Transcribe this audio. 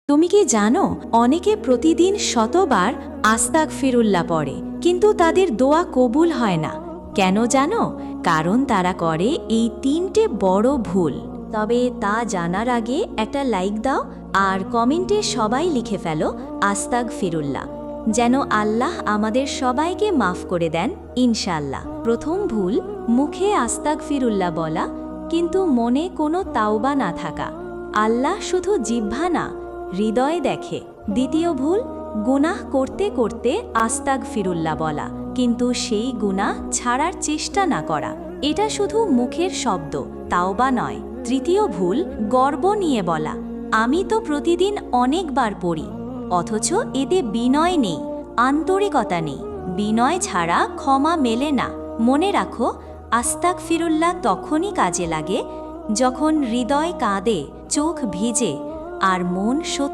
তুমি কি জানো অনেকে প্রতিদিন শতবার আস্তাগফিরুল্লাহ পড়ে, কিন্তু তাদের দোয়া কবুল হয় না। কেন জানো? কারণ তারা করে এই তিনটে বড় ভুল। তবে তা জানার আগে একটা লাইক দাও আর কমেন্টে সবাই লিখে ফেলো আস্তাগফিরুল্লাহ, যেন আল্লাহ আমাদের সবাইকে মাফ করে দেন ইনশাআল্লাহ। প্রথম ভুল, মুখে আস্তাগফিরুল্লাহ বলা কিন্তু মনে কোনো তাওবা না থাকা। আল্লাহ শুধু জিহ্বা না, হৃদয় দেখে। দ্বিতীয় ভুল, গুনাহ করতে করতে আস্তাগফিরুল্লাহ বলা কিন্তু সেই গুনাহ ছাড়ার চেষ্টা না করা। এটা শুধু মুখের শব্দ, তাওবা নয়। তৃতীয় ভুল, গর্ব নিয়ে বলা আমি তো প্রতিদিন অনেকবার পড়ি, অথচ এতে বিনয় নেই, আন্তরিকতা নেই। বিনয় ছাড়া ক্ষমা মেলে না। মনে রাখো, আস্তাগফিরুল্লাহ তখনই কাজে লাগে যখন হৃদয় কাঁদে, চোখ ভিজে আর মন সত্যি